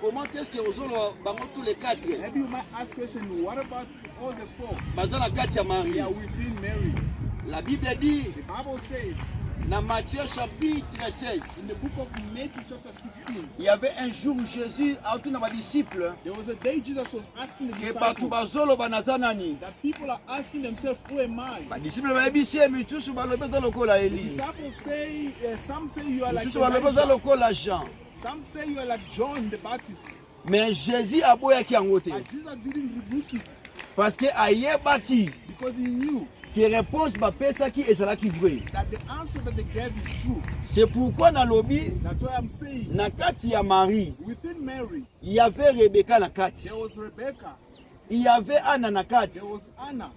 comment est-ce que tous les quatre? Maybe you might ask question, what about all the four? Bazana katia Marie. They are within Mary. La Bible dit The Bible says dans Matthieu chapitre 16. in the book of Matthew chapter 16. Il y avait un jour Jésus a tous les disciples. There was a day Jesus was asking the Que disciples batu bazolo banazanani. that people are asking themselves, who am I? Ba disciples ba bisie mitusu balobeza lokola The Eli. disciples say, some say you are like Mitusu balobeza Elijah. lokola Jean. Some say you are like John the Baptist. Mais Jésus a boyaki yango te. But Jesus didn't rebuke it Parce que ayebaki because he knew que réponse bapesaki ezalaki vrai. that the answer that they gave is true. C'est pourquoi na lobi That's why I'm saying na kati ya Marie, within Mary, il y avait Rebecca na kati. there was Rebecca, Il y avait Anna na kati. there was Anna,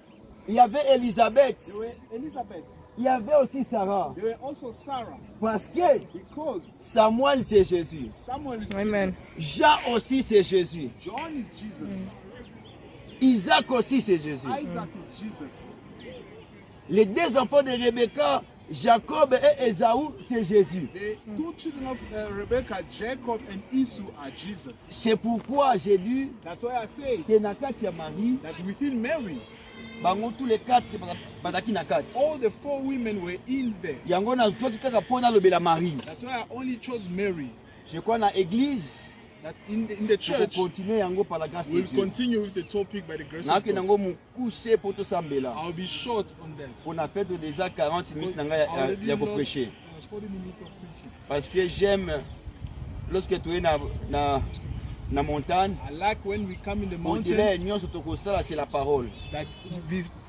Il y avait Elisabeth. there were Elizabeth, Il y avait aussi Sarah. there were also Sarah. Parce que Because Samuel c'est Jésus. Samuel is Amen. Jesus. Jean aussi c'est Jésus. John is Jesus. Isaac aussi c'est Jésus. Isaac is Jesus. Les deux enfants de Rebecca, Jacob et Esaü, c'est Jésus. The two children of Rebecca, Jacob and Esau, are Jesus. C'est pourquoi j'ai lu That's why I say que na kati ya Marie, that within Mary, bango tous les quatre bazaki na kati. all the four women were in there. Yango nazwaki kaka mpona lobela Marie. That's why I only chose Mary. Je crois na église, That in the pour church, continuer yango par la grâce de we'll Dieu. continue with the topic by the grace of Naki nango God. mukuse pour tout sambela. I'll be short on that. On a peut-être déjà 40 minutes I already ya lost, prêcher. 40 minutes of preaching. Parce que j'aime lorsque tu es na montagne, I like when we come in the on mountain dirait nyonso tokosala c'est la parole. that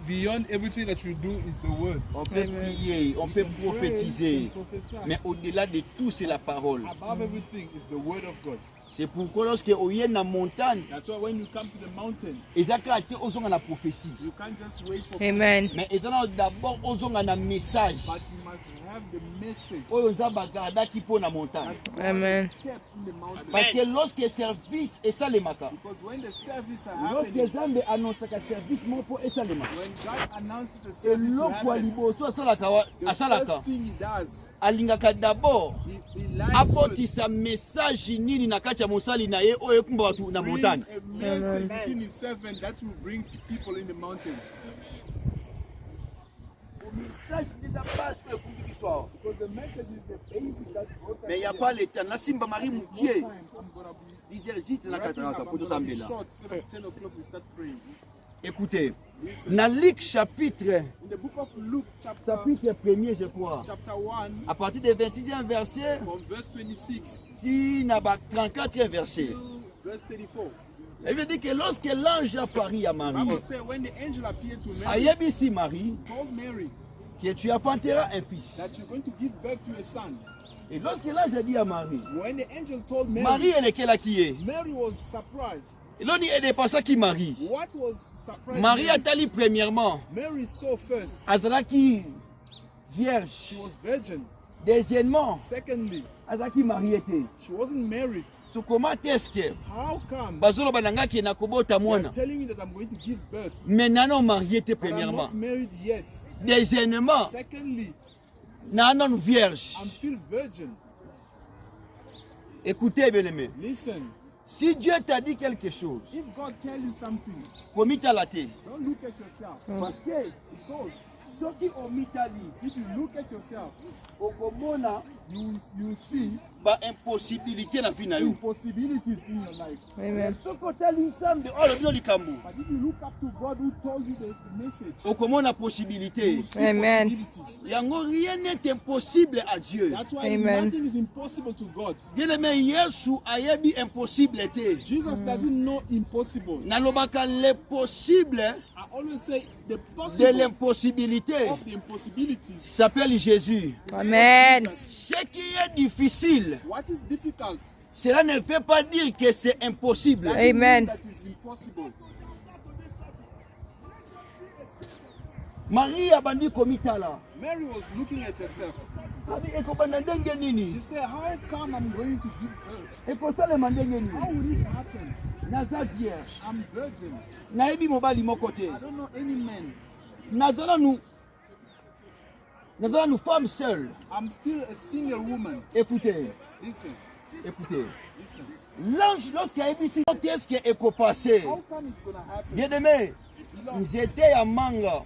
beyond everything that you do is the word. On peut Amen. prier, on peut prophétiser, Prophesy. mais au-delà de tout c'est la parole. Above everything is the word of God. C'est pourquoi lorsque on est na montagne, That's why when you come to the mountain, ezaka te ozonga na prophétie. you can't just wait for Amen. Mais ezana d'abord ozonga na message. but you must have the message Oyo nzamba gardaki po na montagne. that Amen. God has kept in the mountain. Parce que lorsque service esalemaka, Because when the service are lorsque happening, Nzambe annonçaka service moko esalemaka, when God announces a service to eloko ya happen, liboso the asalaka first thing he does, alingaka d'abord he lies first, apotisa message nini na kati ya mosali na ye oyo ekumba bato na bring montagne. a message within his servant that will bring people in the mountain. Message eza base oyo ekumbi l'histoire. Because the message is the basis that brought us Mais il n'y a here. pas le temps. Nasimba Marie No Moukier, time, I'm gonna be 10h juste na wrapping up. kataraka I'm pour tout gonna be sambela. short, so that 10 o'clock we start praying. Écoutez, Listen. na Luc chapitre In the book of Luke, chapter 1er je crois, 1, à partir du 26e verset, from verse 26 si na ba 34e verset. to verse 34. Il veut dire que lorsque l'ange apparut à The Marie, Bible says when the angel appeared to Mary, ayebisi Marie told Mary que tu enfanteras un fils. that you're going to give birth to a son. Et lorsque l'ange a dit à Marie, When the angel told Mary, Marie elle est quelle qui est? Mary was surprised. Et l'on dit elle n'est pas ça qui Marie. What was surprised? Marie a tali premièrement, Mary saw first azalaki she vierge. was virgin. Deuxièmement, Secondly, azalaki mariée. she wasn't married. So comment est-ce que How come bazolo banangaki na kobota you're mwana? telling me that I'm going to give birth? Mais nanon marié te But I'm premièrement. not married yet. Deuxièmement, Secondly, nanon vierge. I'm still virgin. Écoutez bien aimé. Listen, Si Dieu t'a dit quelque chose, if God tell you something, komita la te. don't look at yourself. Parce que Because soki omitali, if you look at yourself, okomona you will see ba impossibilité na vie na yo. impossibilities in your life. Amen. Soki otali Nzambe oyo bino likambo, But if you look up to God who told you the message, okomona possibilité. you see Amen. possibilities. Yango rien n'est impossible à Dieu. That's why Amen. nothing is impossible to God. Bien-aimé, Yesu ayebi impossible te. Jesus doesn't know impossible. Nalobaka le possible I always say the de possible l'impossibilité of the impossibilities. s'appelle Jésus. Amen. Ce qui est difficile, What is difficult? cela ne veut pas dire que c'est impossible. doesn't mean Amen. that is impossible. Marie abandi komitala. Mary was looking at herself. Abi ekobanda ndenge She nini? said, how come I'm going to give birth? Ekosalema ndenge How nini? will it happen? Naza vierge. I'm virgin. Nayebi mobali moko te. I don't know any man. Nazala nous femme seule. I'm still a single woman. Écoutez, Listen, écoutez. L'ange, lorsqu'il a dit qu'est-ce qui est passé, How come it's gonna happen? bien aimé, Beloved, ils étaient à manga.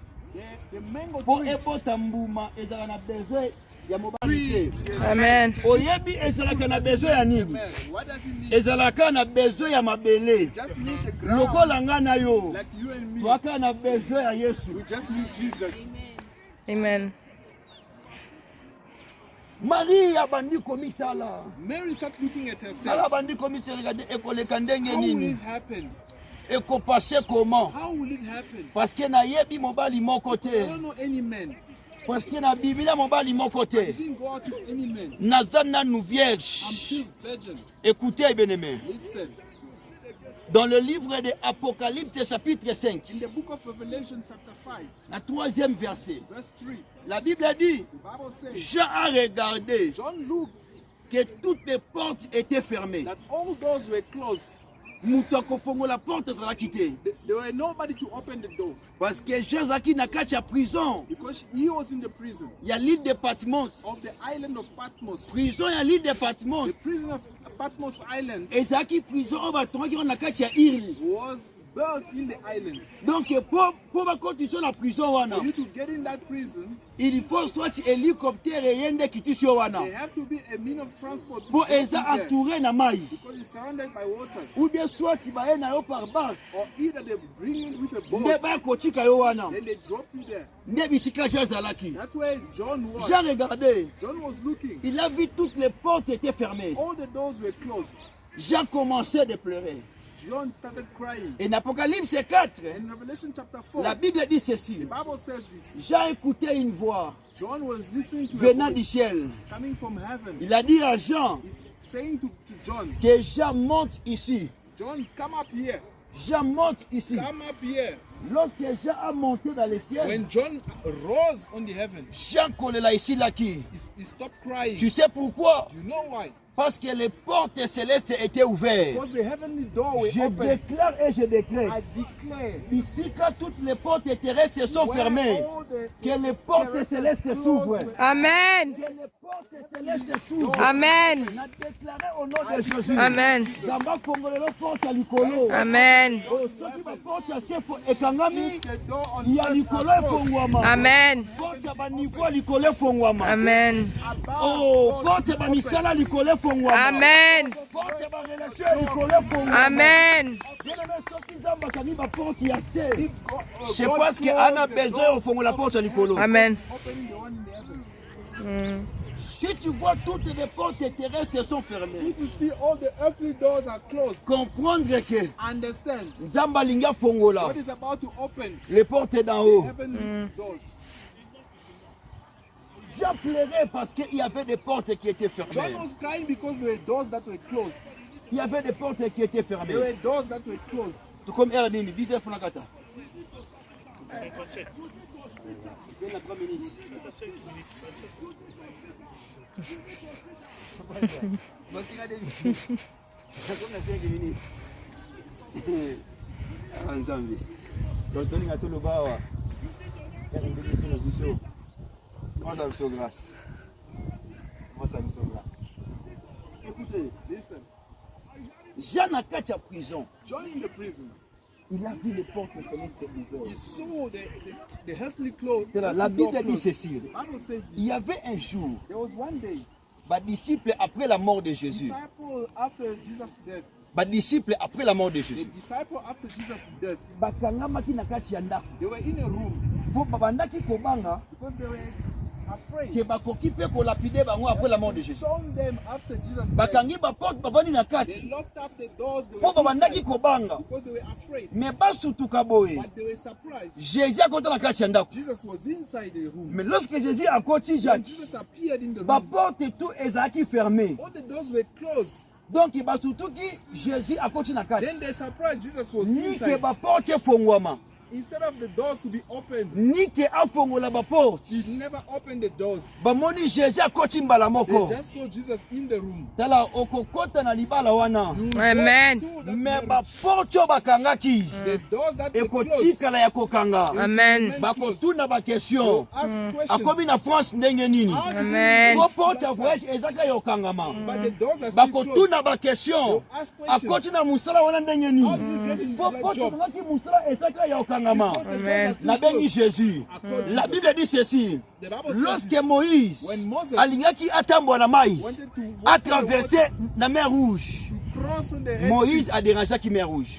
the mango Pour tree, ébota mbuma, ils ont besoin de mobilité. Amen. Oyebi ezalaka na besoin ya nini? man, what does it need? Ezalaka na besoin ya mabele. Just need the ground, Lokola nga na yo, like you and me. twaka na besoin ya Yesu. We just need Jesus. Amen. Marie abandi komitala. Mary started looking at Mara herself. abandi komisi regarder ekoleka ndenge How will nini? it happen? Ekopase comment? How will it happen? Parce que nayebi mobali moko I te. don't know any man. Parce que na Biblia mobali moko I te. didn't go out with any man. Naza nanu I'm vierge. still virgin. Écoutez bien aimé. Listen. Dans le livre de Apocalypse chapitre 5, In the book of Revelation chapter 5, la 3e verset, verse 3, la Bible dit, the Bible says, Jean a regardé John looked que toutes les portes étaient fermées. that all doors were closed. Moto akofongola porte ezalaki te. There were nobody to open the doors Parce que Jean azalaki na kati ya prison because he was in the prison ya l'île de Patmos. of the island of Patmos. Prison ya l'île de Patmos The prison of Patmos Island ezalaki prison oyo batongaki ngo na kati ya île. was built in the island. Donc po bakotisa na prison wana, For you to get in that prison, il faut soit hélicoptère eyende kitisi yo wana. there have to be a mean of transport to Po get eza you there entouré na mai. because it's surrounded by waters. Ou bien soit baye na yo par barque. Or either they bring you with a Nde boat, baya kotika yo wana. then they drop you there. Nde bisika Jean ezalaki. That's where John was. Jean regardait. John was looking. Il a vu toutes les portes étaient fermées. All the doors were closed. Jean commençait de pleurer. John started crying. Et en Apocalypse 4, In Revelation chapter 4, la Bible dit the ceci. Bible says this. Jean écoutait une voix John was listening to a venant du voice ciel. coming from heaven. Il a dit à Jean He's saying to John, que Jean monte ici. John, come up here. Jean monte ici. Come up here. Lorsque Jean a monté dans le ciel, When John rose on the heaven, Jean kolela ici là qui. he stopped crying. Tu sais pourquoi? You know why? Parce que les portes célestes étaient ouvertes. Because the heavenly door were Je open. déclare et je décrète. I declare, Ici, quand toutes les portes terrestres sont where fermées, all the que les portes célestes s'ouvrent. Amen. Que les portes célestes s'ouvrent. Amen. On a déclaré au nom de Jésus. Amen. Zamba kongolelo porte ya likolo. Amen. Oh, soki ba porte ya sefo ekangami, the door on ya earth likolo are closed. efongwama. Amen. Porte ya baniveau ya likolo efongwama. Amen. Oh, porte ya bamisala ya likolo efongwama. Amen. Porte ya barelation ya likolo efongwama. Amen. Bien-aimé, soki Nzambe akangi ba porte ya se. God C'est parce que Anna a closed the besoin door, de fongola porte ya likolo. Amen. opening the one in the heaven. Si tu vois toutes les portes terrestres sont fermées, If you see all the earthly doors are closed, comprendre que understand Nzamba linga fongola what is about to open. les portes d'en haut. Heavenly doors. Jean pleurait parce qu'il y avait des portes qui étaient John fermées. was crying because there were doors that were closed. Il y avait des portes qui étaient There fermées. were doors that were closed. Tout comme Ernini, 10 Funakata. 57. Il y a 3 minutes. 5 minutes. 27. Donc il a des minutes. Comme 5 minutes. Ah, Nzambi. Donc on a tout le bas. Comment ça me sauve grâce? Comment ça me sauve grâce? Écoutez, Listen, Jean n'a qu'à la prison. John in the prison, Il a vu les portes célestes he ouvertes. saw the earthly clothes. La Bible dit ceci. The Bible says Il this. y avait un jour, There was one day, les disciples après la mort de Jésus. disciple after Jesus' death, Les disciples après la mort de the Jésus. disciple after Jesus' death, Bakangamaki na kati ya ndako. they were in a room Po babandaki kobanga because they were afraid. ke bakoki pe kolapide bango après la mort de Jésus. Stoned them after Jesus' death. Bakangi ba porte bavandi na They kati. locked up the doors. They Po were babandaki inside kobanga. because they were afraid. Mais basutuka boye. But they were surprised. Jésus akota na kati ya ndako. Jesus was inside the room. Mais lorsque Jésus akoti When Jacques, Jesus appeared in the ba room, porte tout ezalaki fermé. all the doors were closed. Donc basutuki Jésus akoti na Then kati. they surprised Jesus was Ni ke inside. ba porte fongwama. instead of the doors to be opened, ni ke afongola ba porte. he never opened the doors. Bamoni Jésus akoti mbala They moko. just saw Jesus in the room. Tala okokota na libala wana. You Amen. go to that Me marriage. ba porte oyo bakangaki. The doors that were closed, Ekotikala ya kokanga. Amen. Bakotuna ba question. ask questions. Akomi na France ndenge nini? How did Amen. Ko porte ya voyage ezaka yokangama. But the doors are still closed. Bakotuna ba question. They'll ask questions. Akoti na musala wana ndenge How nini? did you get into Po that porte job? ngaki musala ezaka yokangama. Because the doors Amen. are still Na bengi closed. Jésus. I told La Jesus. Bible dit ceci. The Bible says Lorsque this. Moïse When Moses alingaki atambola na mai, wanted to a walk on the traversé water, la mer Rouge, to cross on the Red Moïse Sea, a dérangé la mer Rouge.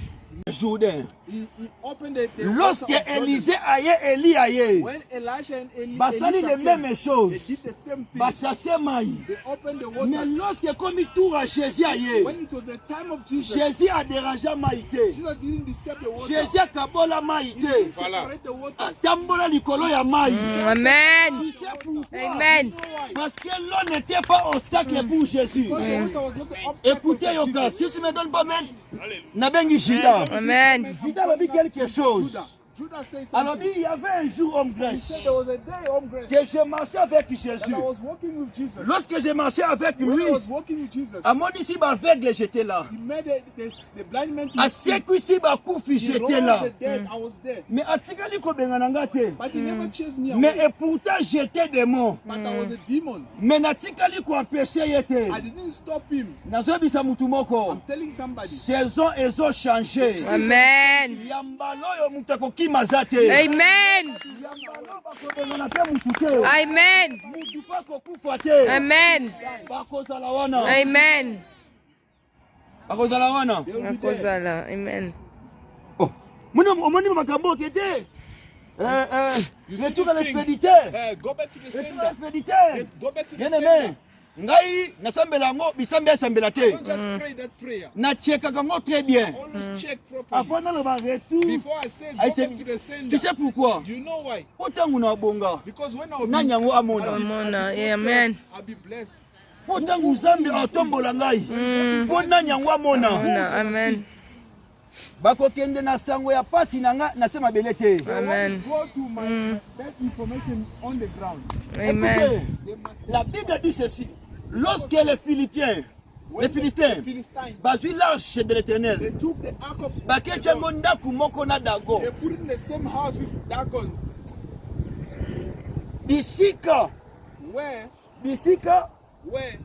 Jourdain. he opened the Lorsque water of Jordan. Élisée aye, Élie aye, When Elisha and basali Elisha les mêmes came, choses. they did the same thing. Bachassé mai. They opened the Mais waters. lorsque comme il tourne à Jésus aye, When it was the time of Jesus, Jésus a dérangé maïté. Jesus didn't disturb the water. Jésus a kabola He maïté. didn't separate the waters. Atambola likolo ya mai. Amen. Tu sais pourquoi? Amen. Parce que l'eau n'était pas obstacle pour Jésus. Because the water was not the obstacle Écoutez for Yoka, Jesus. si tu me donnes pas même, Nabengi Judas. Amen. Judas a dit quelque chose. Judah said Alors something. il y avait un jour homme He grec said there was a day on grace que je marchais avec that Jésus. I was walking with Jesus. Lorsque j'ai marché avec When lui, I was walking with Jesus, à mon ici aveugle j'étais là. he made the blind man to À see. ce ici Bakoufi He rose j'étais là. the dead. I was there. Mais atikali ko bengananga te. But he never chased me Mais away. et pourtant j'étais démon. But I was a demon. Mais natikali ko empêcher yete. I didn't stop him. Nazobisa mutu moko. I'm telling somebody. Saison ezo changé. Amen. Yambalo yo mutu akokima te. Amen. Yambalo bakobengana te mutu te. Amen. Mutu pa kokufa te. Amen. Bakozala wana. Amen. Bakozala wana. They will be there. Akozala. Amen. Oh. Omoni makambo kete. You see Retour à this thing? l'expéditeur. Go back to the Retour à sender. l'expéditeur. Go back to the Bien sender. aimé. Ngai nasambela ngo bisambe asambela te. Don't just pray that prayer. Na chekaka ngo très bien. Always check properly. Avant dans le retour. Before I say I go say, back to the sender. tu sais pourquoi? You know why? Otangu na bonga. Because when I was Nanya ngo amona. Amona. Amen. I'll be blessed. Otangu zambe atombola ngai. Pona nyango amona. Amona. Amen. Bakokende na sango ya pasi na nga nasema belete. Amen. Go to my that information on the ground. Amen. Écoutez, They must la Bible dit ceci. Lorsque les Philippiens, les Philistins, Philistines, bazui l'arche de they l'Éternel, took the ark of bakecha ngo ndaku moko na dago. they put it in the same house with Dagon. Bisika, Where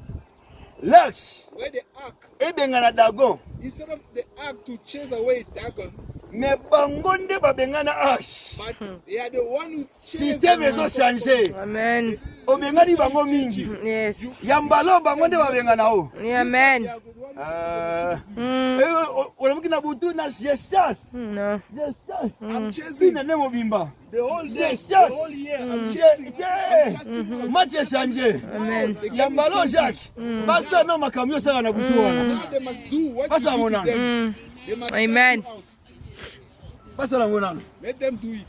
l'arche, the ark, ebenga na dagon. instead of the ark to chase away Dagon, Mais bango nde babenga na arche. but they are the one who chased Système them. ezo changer. Amen. Obengani bango mingi. Yes. Yambalo bango nde babenga na o. Amen. They are the one Olamuki na butu na je chasse. No. Je chasse. I'm chasing Sine ne mobimba. the whole day, Yes, the yes. whole year. I'm chasing. I'm casting out. Match changé. Amen. Yambalo Jacques. Basta no makamio saka na butu wana. Now they must do what Pasa you do to mona. them. They must Amen. cast you out. Basta la mona. Let them do it.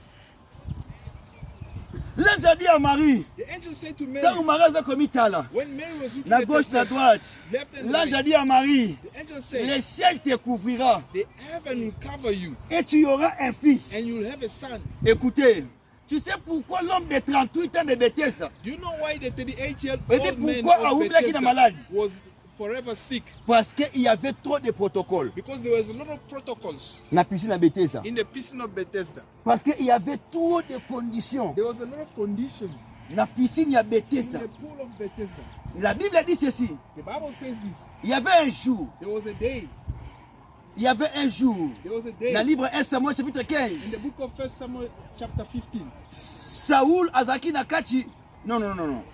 L'ange a dit à Marie, The angel said to Mary, tant Marie a commis tala. when Mary was looking Na at gauche, na herself, droite. left and L'ange a right, dit à Marie, the angel said, le ciel te couvrira the heaven will cover you et tu auras un fils. and you'll have a son. Écoutez, tu sais pourquoi l'homme de 38 ans de Bethesda, Do you know why the Et 38-year-old man pourquoi of Aoubla qui est Bethesda malade? was forever sick? parce qu'il y avait trop de protocoles. Because there was a lot of protocols Na piscine à Bethesda. in the piscine of Bethesda. Parce qu'il y avait trop de conditions. There was a lot of conditions La piscine à in Bethesda. the pool of Bethesda. La Bible dit ceci. The Bible says this. Il y avait un jour. There was a day. Il y avait un jour. There was a day. Dans le livre 1 Samuel chapitre In 15. the book of 1 Samuel chapter 15. Saoul azaki na kati. Non.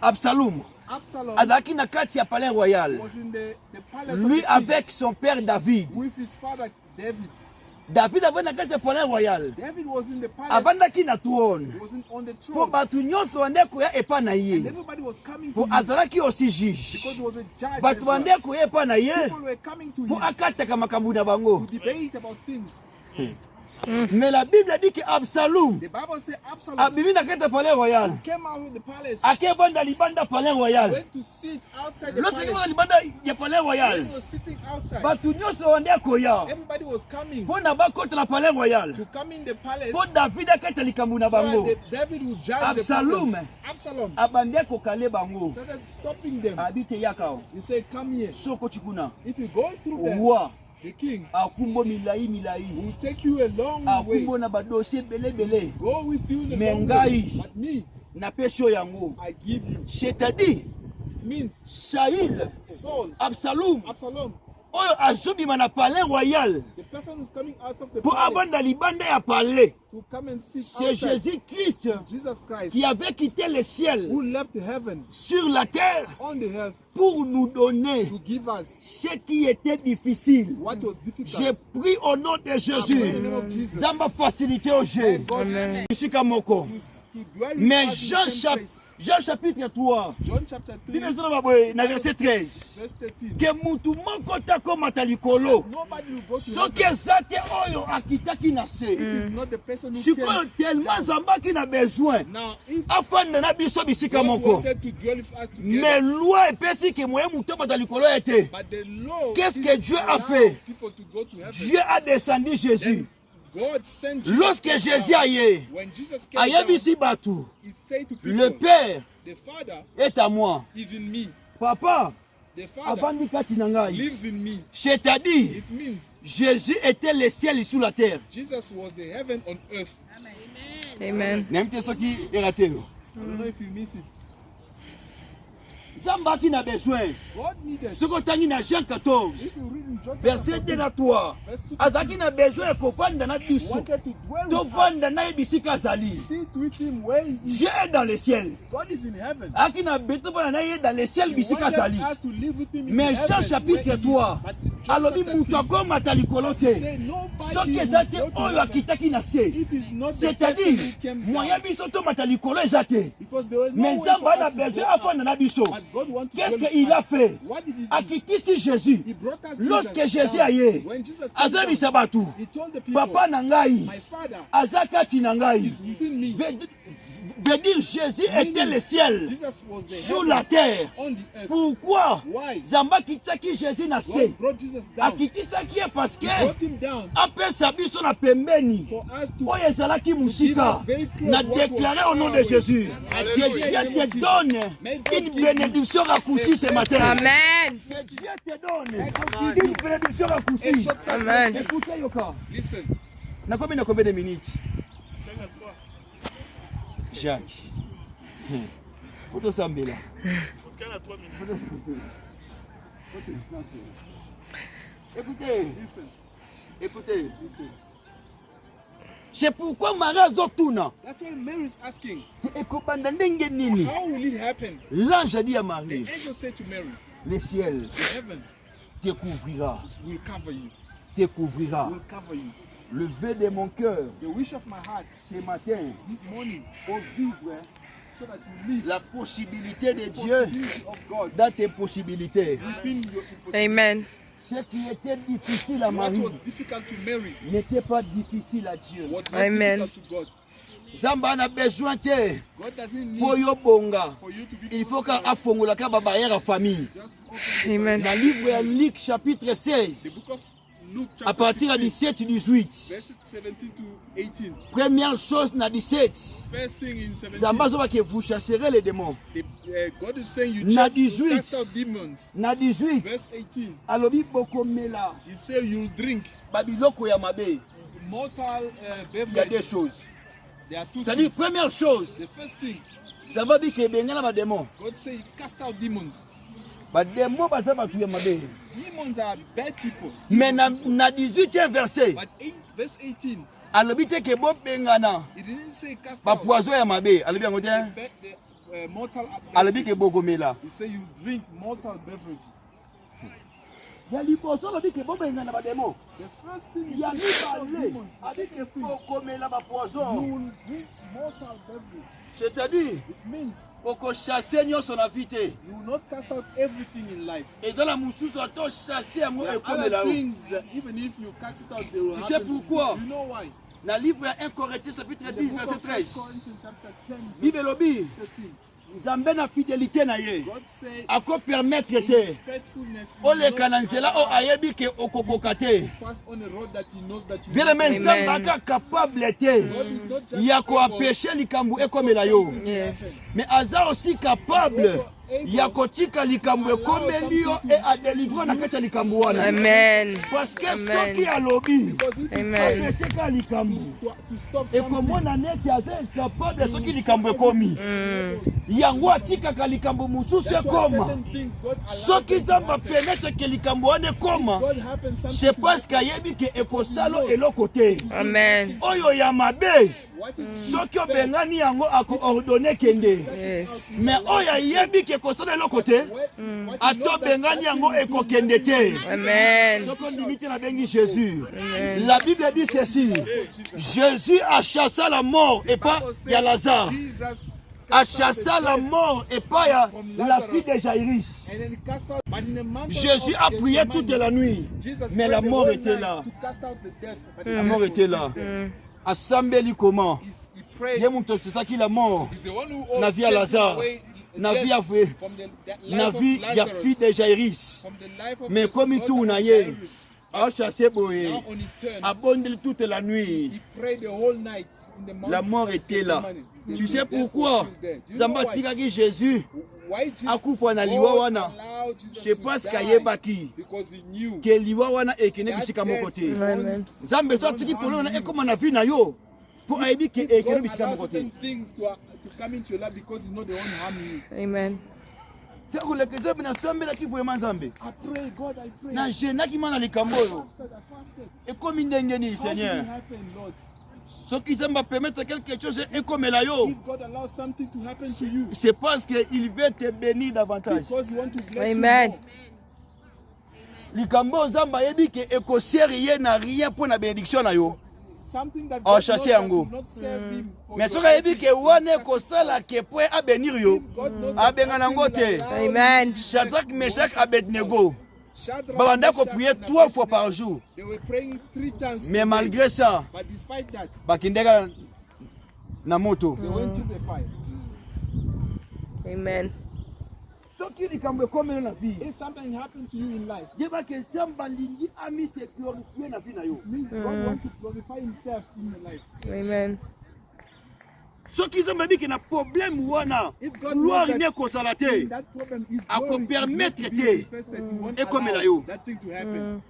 Absalom. Absalom Azaki na kati ya palais royal. was in the palace Lui of the king avec son père David. with his father David. David avait na kati ya palais royal. David was in the palace. Avandaki na trône. He was on the Po throne. batu nyonso bande koya epa na And ye. everybody was coming to Po him azalaki aussi because juge. he was a judge. Batu as well. bande koya epa na ye. People were coming to Po him akataka makambo na bango. to debate about things. Mais la Bible dit que Absalom The Bible says Absalom abimi na kata palais royal. came out of the palace, Akebanda libanda palais royal. went to sit outside the L'autre palace. libanda ya palais royal. When he was sitting outside, Batu nyonso wande koya. everybody was coming Pona bakota na palais royal. to come in the palace Po David akata likambo na so that bango. David would judge Absalom. the palace. Absalom Abande ko kale bango. started stopping them. Abite yakao. He said, come here. Soko chikuna. If you go through them, Roi the king akumbo milai. will take you a long way. Akumbo na badossier bele. Go with you in a Mais long ngai. way. But me, Na pesho yango. I give you. C'est-à-dire It means Shaïl, Saul, Absalom, Absalom, oyo azobima na palais royal. the person who's coming out of the Pour palace abanda libanda ya palais. to come and sit C'est outside. Jésus-Christ Jesus Christ, qui avait quitté le ciel who left heaven sur la terre on the earth pour nous donner to give us ce qui était difficile. what was Je difficult. prie au nom de In the Jésus. name of Jesus. Zamba facilité au jeu. Amen. Musika moko. To dwell with Mais us in the same place. Jean chapitre 3. John chapter 3, Bible ezona baboye na verset 13. verse 13. Ke mutu moko takomata likolo. Nobody will go to Soki heaven eza te oyo akitaki na se. if it's not the person who Sikoyo came. tellement zambaki na besoin. Now, if Afanda na biso bisika God moko. wanted to dwell with us together, Mais loi epesi ke moye mutu amata likolo ete. but the law Qu'est-ce didn't que Dieu a allow fait? people to go to heaven. Dieu a descendu Jésus. Then God sent Jesus Lorsque down. Jésus aye, When Jesus came down, ayebisi batu, he said to people, le Père the Father est à moi. is in me. Papa, The Father avandi kati na ngai. lives in me. C'est-à-dire, It means Jésus était le ciel sur la terre. Jesus was the heaven on earth. Amen. N'aime soki erate yo. I don't know if you miss it. Zambaki na besoin. God needed. Soko tangi na Jean 14, If you read in John verset 2 na 3. Azaki na besoin ya kovanda na biso. wanted to dwell with us, Tovanda na bisika azali. sit with him where he is. Dieu est dans le ciel. God is in heaven. Aki na beto vanda na ye dans le ciel He bisika wanted azali. us to live with him in Mais heaven Jean where chapitre he is. 3, But in John alobi chapter mutu 3, akomata likolo he te. said nobody Soki will eza te go to oyo heaven akitaki na se. if it's not the person C'est-à-dire, who came moyen down. biso tomata likolo eza te. Because there was no Mais way Nzambe for ana us to besoin go up. afanda na biso. But God wants to Qu'est-ce dwell with qu'il a us. fait? What did he do? Akitisi Jésus. He brought us Lorsque Jesus Jésus down. aye, When Jesus came down, azobisa batu. he told the people, Papa na ngai, my Father aza kati na ngai. is within me. Veut dire Jésus était le ciel Jesus was the sur heaven la terre. on the earth. Pourquoi? Why? Zamba kitisaki Jésus na se. God brought Jesus down. Akitisaki ye parce He que brought him down apesa biso na pembeni. for us to Oyo ezalaki musika. Na déclarer au nom de Jésus. Que Dieu te donne une bénédiction raccourcie ce matin. Amen. Que Dieu te donne une bénédiction raccourcie. Amen. Écoutez Yoka. listen. Na combien de minutes? Jacques. Faut sambela. Podcast à 3 minutes. Écoutez. Écoutez. C'est pourquoi Marie azotuna. That's what Mary is asking. Ekobanda ndenge nini? How will it happen? L'ange a dit à The Marie, angel said to Mary, le ciel the heaven te couvrira, will cover you. te couvrira. Will cover you. Le vœu de mon cœur The wish of my heart ce matin, this morning, pour vivre so that you live la possibilité de the Dieu possibility of God dans tes possibilités. within your impossibility. Amen. Ce qui était difficile à What Marie was difficult to Mary n'était pas difficile à Dieu. was not Amen. difficult to God. Zamba a besoin te God doesn't need pour yo bonga. for you to be Il faut prosperous. qu'afongola ka ba barrière à famille. Just open Amen. Dans le livre de Luc chapitre the 16, book of Luke à chapter partir de 16, 17-18. verses 17 to 18. Première chose, na 17. First thing in 17, Zamba zoba que vous chasserez les démons. God is saying you Na just to 18. cast out demons. Na 18. Verse 18, Alobi bokomela he said you'll drink babiloko ya mabe. mortal Il y a deux beverages. choses. There are two C'est-à-dire, things. première chose, The first thing, Zamba bi ke bengana ba démon. God said you cast out demons. Ba démon baza batu ya mabe. Demons are bad people. Mais na 18e verset, But verse 18, alobi te ke bo bengana it didn't say cast ba out poison ya mabe. Alobi yango te. the mortal Alobi ke beverages. bokomela. He said you drink mortal beverages. Ya liboso alobi ke bo bengana ba démon. The first thing Ya is cast out mibale demons. The abi ke second thing, bokomela ba you poison. will drink mortal beverages. C'est-à-dire, It means oko chasser nyonso na vie te. you will not cast out everything in life. Ezala mususu ato chasser yango There are ekomela other yo. things, even if you cast it out, they will Tu sais happen to you. pourquoi? You know why? Dans le livre 1 Corinthiens chapitre 10 The book verset of 13. 1 Corinthians chapter 10 Bible lobi 13. Nzambe na fidélité na ye. God said, Ako permettre in te. his faithfulness, he Ole will not kananzela o ayebi ke okokoka te. pass on a road that he knows that you Bien aimé, Amen. Nzambe aka capable te. God is not just Ya ko able empêcher likambo ekomela yo. Yes. Mais aza aussi capable ya kotika likambo ekomeli yo et a délivrer na kati ya likambo wana. Amen. Parce que Amen. soki alobi because if he Amen. empêcher ka likambo to stop et something, komona neti aza incapable soki likambo ekomi. Yango atikaka likambo mosusu that's why ekoma. certain things God allows Soki them to Nzambe happen. permettre ke likambo wana ekoma, God happens something c'est to parce qu'ayebi ke ekosala eloko te. Amen. Oyo ya mabe what is soki obengani yango akoordone kende. Yes. Mais oyo ayebi ke ekosala eloko te, what ato bengani yango ekokende te. Amen. Soki ondimi te nabengi Jésus. La Bible dit ceci. Jésus a chassé la mort et pas ya Lazare. Jesus A chassé la mort et pas ya la fille de Jairus. and then he cast out, but in the mountain Jésus of a prié Gethsemane, toute la nuit. Jesus Mais prayed la the mort whole était night là. to cast out the death, but La the mort death était was là. there. Asambeli comment? He prayed. Ye muto c'est ça qui la mort. He's the one who Na vie à chased Lazare. away the Na death vie à vrai. from the Na life of vie ya Lazarus, fille de Jairus. from the life of Mais the comme il daughter tourne of aye, Jairus. a chassé boye. Now on his turn, Abondeli toute la nuit. he prayed the whole night in the mountain La mort of était là. Gethsemane. Tu The sais death was pourquoi? still there. Do you know Zamba why? tikaki Jésus. Why Jesus Akufa na liwa God wana. allowed Jesus Je to pense die? qu'ayebaki Because he knew ke liwa wana ekene that bisika moko te. death Amen. Nzambe so atiki polo na ekoma na vie na yo. Po ayebi ke ekene God bisika allows moko te. certain things to come into your life because he knows they won't harm you. Amen. C'est pour le Nzambe na sambelaki vraiment Nzambe. I pray, God, I pray. Na jenaki mana likambo oyo. I fasted. Ekomi ndenge nini How did it Seigneur? happen, Lord? Soki Nzambe permettre quelque chose ekomela yo. If God allows something to happen to you, C'est parce qu'il veut te bénir davantage. because he wants to bless Amen. you more. Likambo Nzambe ayebi ke ekoseri ye na rien pour na bénédiction na yo. Something that Oh, God knows chasser that yango. will not serve him for Mais your soki ayebi blessing. ke wana ekosala ke po abénir yo. God knows that Abenga nango nothing will te. allow you Amen. to Shadrach, bless Meshach, you. Abednego. Shadrach, Babanda ko Meshach, prier and 3 fois Abednego, par jour. They were praying 3 times. Mais a day. malgré ça, But despite that, bakindeka na moto. they went to the fire. Amen. Soki likambo ekomela na vie. If something happened to you in life, Yeba ke Nzambe alingi ami se glorifier na vie na yo. it means God wants to glorify himself in your life. Amen. Soki Nzambe abi ke na problème wana, If God gloire knows ne that kozala in te. that problem is Ako glory, permettre is not te. manifested, he won't Ekomela allow yo. that thing to happen.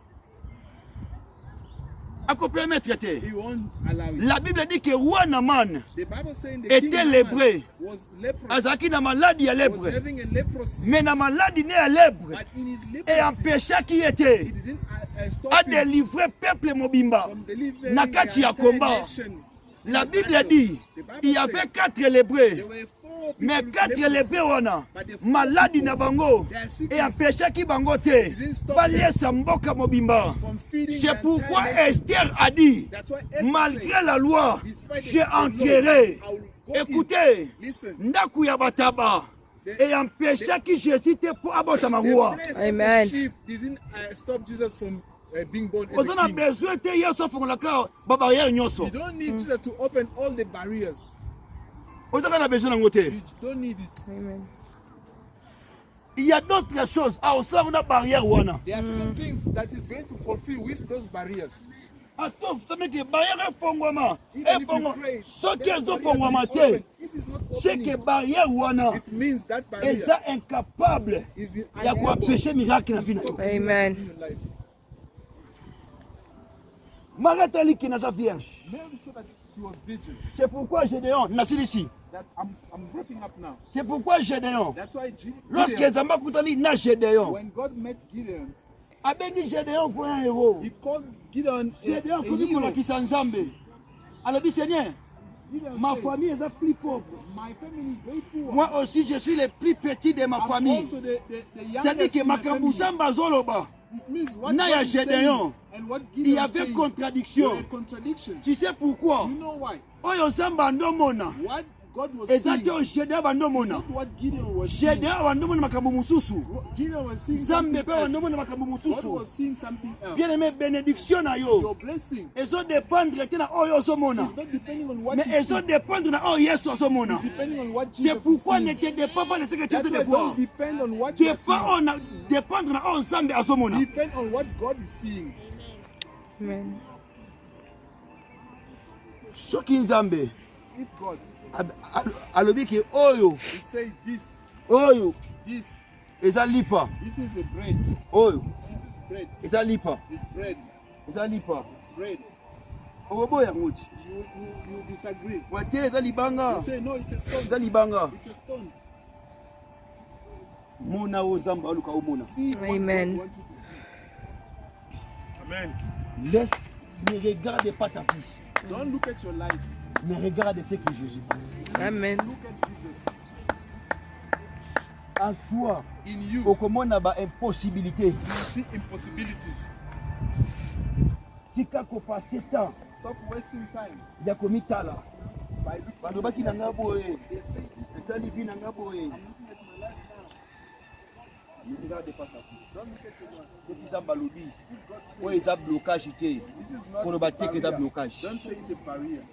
Ako permettre te. He won't allow it. La Bible dit que wana man The Bible saying the était king lépreux. was leprous, azaki na maladie ya was lèpre. having a leprosy, Mais na maladie ne ya lèpre but in his et leprosy, empêchaki he ete didn't stop a him délivrer peuple mobimba. from delivering Na the kati ya entire combat. nation. La Bible dit il y avait 4 lépreux. There were 4 people Mais with 4 leprosy. lépreux wana maladie na bango et empêchaki bango te baliesa mboka mobimba. From feeding C'est the pourquoi entire nation. Esther a dit That's why Esther malgré said, la loi despite j'ai the law, enterré. I will go in. Écoutez, Listen, ndaku ya bataba et empêchaki Jésus te pour abotama the roi. place of Amen. the sheep didn't stop Jesus from being born as Oza a na king. besoin te yesu afungolaka babarrière nyonso. You don't need Jesus to open all the barriers. Ozaka na besoin nango te. You don't need it. Amen. Il y a d'autres choses. Ah, osala na barrière wana. There are certain things that is going to fulfill with those barriers. Atof sameki barrière efongwama. Even if you Efongwa. pray, Soki that barrier ezofongwama will be te. open. If it's not C'est opening, que barrière wana it means that barrier eza incapable is ya kuempêcher miracle na vie na yo. Amen. in your life. Marie ataliki naza vierge. Mary said that she was virgin. C'est pourquoi Gédéon nasili ici. That I'm wrapping up now. C'est pourquoi Gédéon That's why lorsque Gideon, Nzambe akutani na Gédéon when God met Gideon, abengi Gédéon pour un héros. he called Gideon Gédéon a komi hero. kolakisa Nzambe. alobi Seigneur, Gideon ma said, famille est plus pauvre. my family is very poor. Moi aussi, je suis le plus petit de ma I'm famille. also the C'est-à-dire youngest que in my makambo family. Zamba zoloba. It means what Na ya God is saying Gédéon, and what il y Gideon avait saying, contradiction. there were contradiction. Tu sais pourquoi? You know why? Oyo Zamba ndomona. What God was eza seeing. te oshede bandomona Not what Gideon was seeing. shede bandomona makambo mosusu Gideon was seeing Zambe something pe else. bandomona makambo God mosusu was seeing something else. bien aimé bénédiction na yo Your blessing ezo dépendre te na oyo ozomona is not depending on what mais you ezo see. dépendre na oyo Yesu azomona. It's depending on what C'est Jesus is pourquoi ne seeing. te dépend pas de ce que tu es en That's train why de voir. don't depend on what Tu you es are seeing. pas on a dépendre na oyo Nzambe azomona. Depend on what God is seeing. Amen. Soki Nzambe If God alobi ke oyo will say this, this eza lipa this is a bread. oyo This is bread. eza lipa This bread. eza lipa Bread. okoboya ngoti You disagree. wate eza libanga You say no, it's a stone. eza libanga It's a stone. mona oyo Nzambe aluka omona. See what Amen. God wants you to see. Amen. Laisse, ne regarde pas ta vie, Don't look at your life. mais regarde ce que Jésus fait. Amen. Look at Jesus. En toi In you, okomona ba impossibilité you see impossibilities. tika kopase temps Stop wasting time ya komitala by looking at balobaki na nga boye They say, etali vi na nga boye. I'm looking at my life now. Ne regarde pas ta vie. Don't look at your life. soki eza balobi If God says, oyo eza blocage te this is not koloba a te ke eza barrier. blocage. Don't say it's a barrier.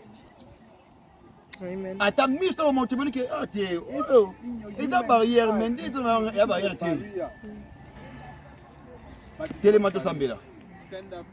Amen. ata miso to moto moni ke ah te oyo In your eza human barrière mind, mais nde it's eza not ya a barrière te barrier. But it's telema not a barrier. tosambela. Stand up.